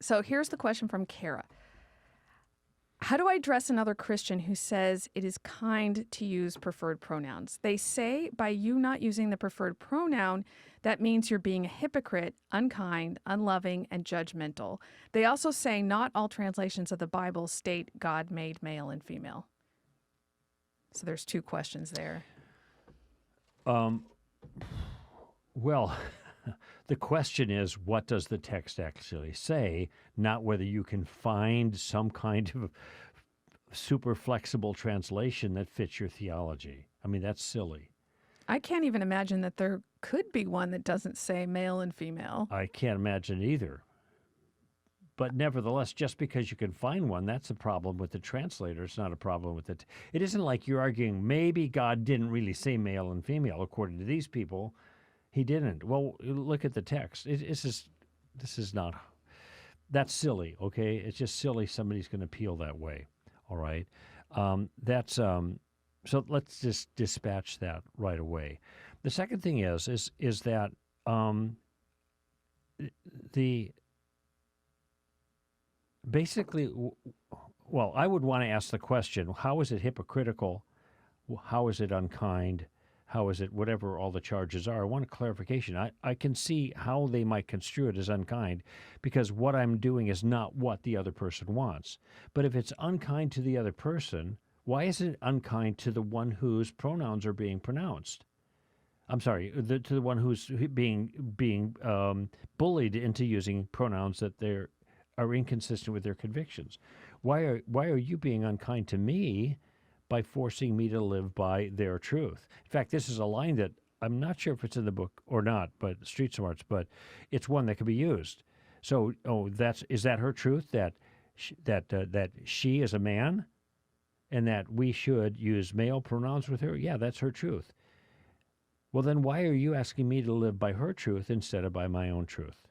So here's the question from Kara. How do I address another Christian who says it is kind to use preferred pronouns? They say by you not using the preferred pronoun, that means you're being a hypocrite, unkind, unloving, and judgmental. They also say not all translations of the Bible state God made male and female. So there's two questions there. Well, the question is, what does the text actually say, not whether you can find some kind of super flexible translation that fits your theology. I mean, that's silly. I can't even imagine that there could be one that doesn't say male and female. I can't imagine either. But nevertheless, just because you can find one, that's a problem with the translator. It's not a problem with it. It isn't like you're arguing maybe God didn't really say male and female. According to these people, he didn't. Well, look at the text. This is not, that's silly, okay? It's just silly somebody's going to appeal that way, all right? So let's just dispatch that right away. The second thing is that basically, well, I would want to ask the question, how is it hypocritical? How is it unkind? How is it whatever all the charges are? I want a clarification. I can see how they might construe it as unkind because what I'm doing is not what the other person wants. But if it's unkind to the other person, why is it unkind to the one whose pronouns are being pronounced? I'm sorry, to the one who's being bullied into using pronouns that are inconsistent with their convictions. Why are you being unkind to me by forcing me to live by their truth? In fact, this is a line that I'm not sure if it's in the book or not, but Street Smarts, but it's one that can be used. So, is that her truth that she is a man, and that we should use male pronouns with her? Yeah, that's her truth. Well, then why are you asking me to live by her truth instead of by my own truth?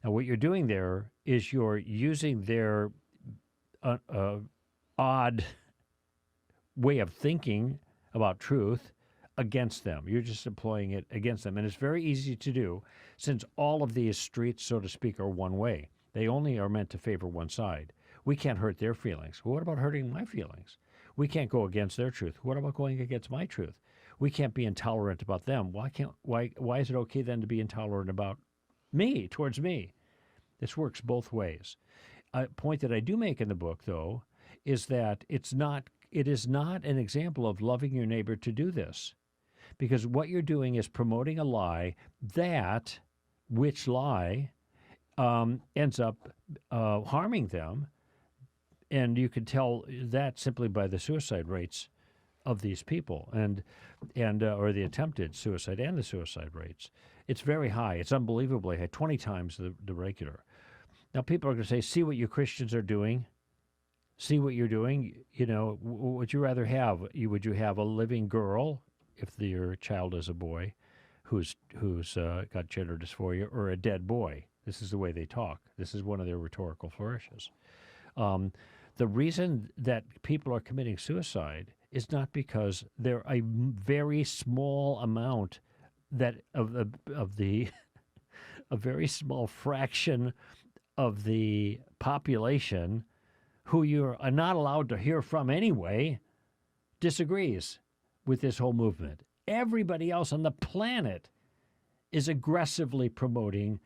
Now, what you're doing there is you're using their odd way of thinking about truth against them. You're just employing it against them. And it's very easy to do since all of these streets, so to speak, are one way. They only are meant to favor one side. We can't hurt their feelings. Well, what about hurting my feelings? We can't go against their truth. What about going against my truth? We can't be intolerant about them. Why is it okay then to be intolerant about me, towards me? This works both ways. A point that I do make in the book, though, is that it is not an example of loving your neighbor to do this. Because what you're doing is promoting a lie which lie ends up harming them. And you can tell that simply by the suicide rates of these people and or the attempted suicide and the suicide rates. It's very high. It's unbelievably high, 20 times the regular. Now, people are going to say, see what you Christians are doing. See what you're doing. You know, would you rather have? Would you have a living girl, if your child is a boy, who's got gender dysphoria, or a dead boy? This is the way they talk. This is one of their rhetorical flourishes. The reason that people are committing suicide is not because they're a very small amount of the a very small fraction of the population who you are not allowed to hear from anyway disagrees with this whole movement. Everybody else on the planet is aggressively promoting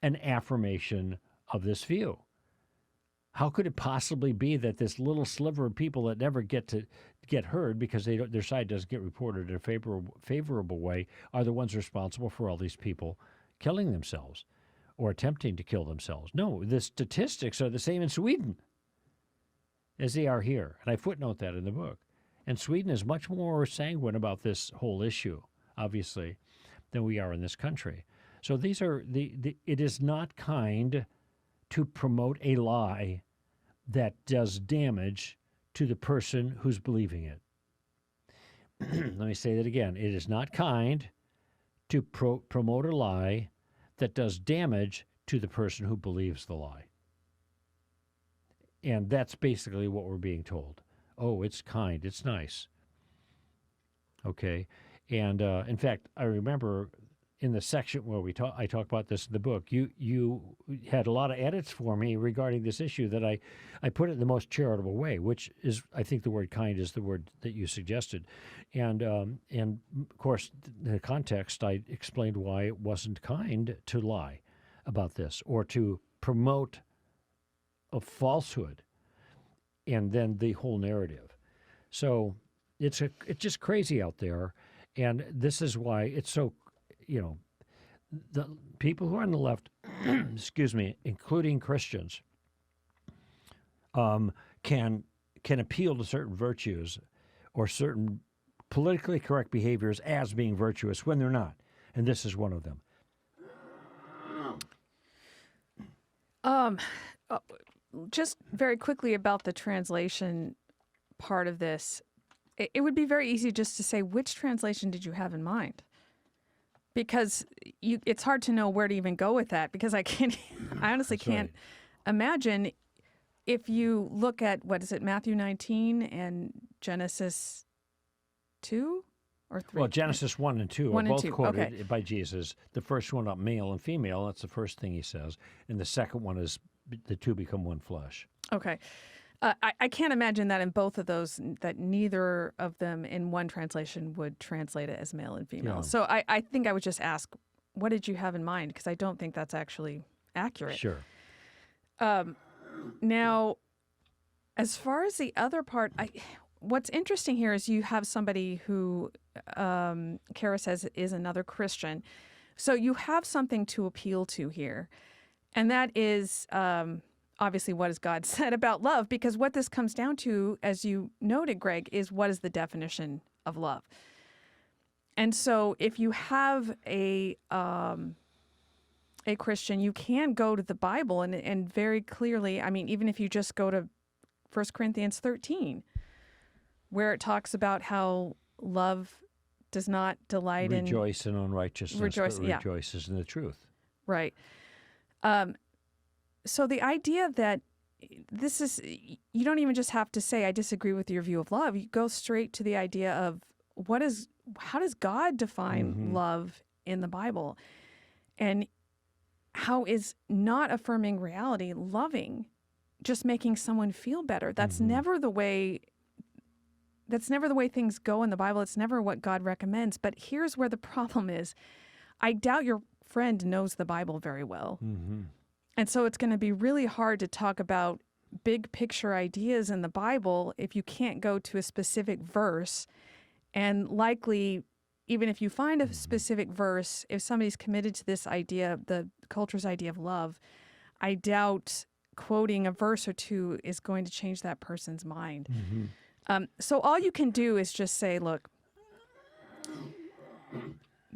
an affirmation of this view. How could it possibly be that this little sliver of people that never get heard because their side doesn't get reported in a favorable way are the ones responsible for all these people killing themselves or attempting to kill themselves? No, the statistics are the same in Sweden as they are here. And I footnote that in the book. And Sweden is much more sanguine about this whole issue, obviously, than we are in this country. So these are it is not kind to promote a lie that does damage to the person who's believing it. Let me say that again. It is not kind to promote a lie that does damage to the person who believes the lie. And that's basically what we're being told. Oh, it's kind. It's nice. Okay. And in fact, I remember in the section where I talk about this in the book, you had a lot of edits for me regarding this issue that I put it in the most charitable way, which is, I think the word kind is the word that you suggested. And of course, the context, I explained why it wasn't kind to lie about this or to promote a falsehood and then the whole narrative. So it's just crazy out there. And this is why it's so, the people who are on the left, excuse me, including Christians, can appeal to certain virtues or certain politically correct behaviors as being virtuous when they're not. And this is one of them. Just very quickly about the translation part of this, it would be very easy just to say, which translation did you have in mind? Because it's hard to know where to even go with that, because I honestly can't imagine if you look at, Matthew 19 and Genesis 2 or 3? Well, Genesis 1 and 2 1 are and both 2. quoted Okay. by Jesus. The first one about male and female, that's the first thing he says. And the second one is the two become one flesh. Okay. I can't imagine that in both of those, that neither of them in one translation would translate it as male and female. Yeah. So I think I would just ask, what did you have in mind? Because I don't think that's actually accurate. Sure. Now, as far as the other part, what's interesting here is you have somebody who, Kara says, is another Christian. So you have something to appeal to here. And that is obviously what has God said about love, because what this comes down to, as you noted, Greg, is what is the definition of love. And so if you have a Christian, you can go to the Bible and very clearly, I mean, even if you just go to 1 Corinthians 13, where it talks about how love does not delight in... Rejoice in unrighteousness, but rejoices in the truth. Right. So the idea that this is, you don't even just have to say, I disagree with your view of love. You go straight to the idea of how does God define love in the Bible? And how is not affirming reality loving, just making someone feel better? That's never the way things go in the Bible. It's never what God recommends. But here's where the problem is. I doubt your friend knows the Bible very well. And so it's going to be really hard to talk about big picture ideas in the Bible if you can't go to a specific verse. And likely, even if you find a specific verse, if somebody's committed to this idea, the culture's idea of love, I doubt quoting a verse or two is going to change that person's mind. So all you can do is just say, look,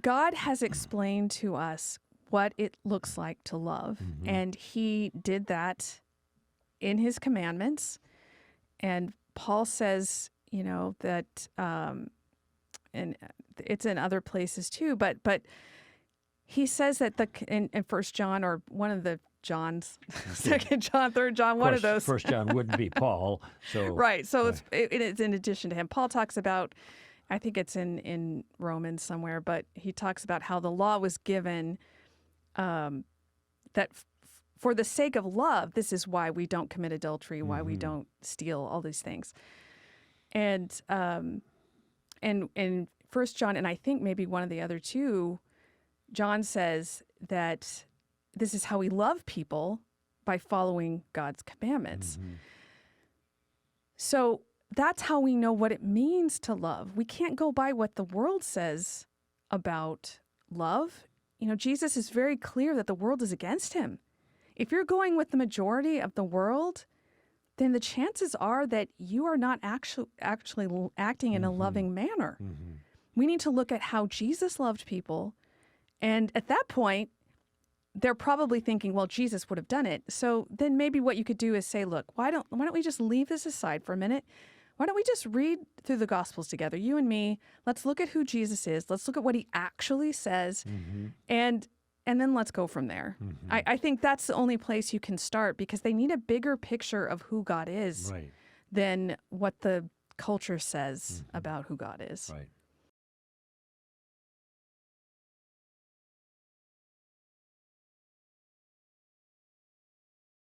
God has explained to us what it looks like to love. And he did that in his commandments. And Paul says, that, and it's in other places too, but he says that in 1 John, or one of the Johns, 2 John, 3 John, one of those. 1 John wouldn't be Paul. So right. So it's in addition to him. Paul talks about, I think it's in Romans somewhere, but he talks about how the law was given that for the sake of love, this is why we don't commit adultery, why we don't steal, all these things. And 1 John, and I think maybe one of the other two, John says that this is how we love people, by following God's commandments. So that's how we know what it means to love. We can't go by what the world says about love. Jesus is very clear that the world is against him. If you're going with the majority of the world, then the chances are that you are not actually acting in a loving manner. We need to look at how Jesus loved people. And at that point, they're probably thinking, well, Jesus would have done it. So then maybe what you could do is say, look, why don't we just leave this aside for a minute? Why don't we just read through the Gospels together, you and me? Let's look at who Jesus is. Let's look at what he actually says. And then let's go from there. I think that's the only place you can start, because they need a bigger picture of who God is than what the culture says about who God is. Right.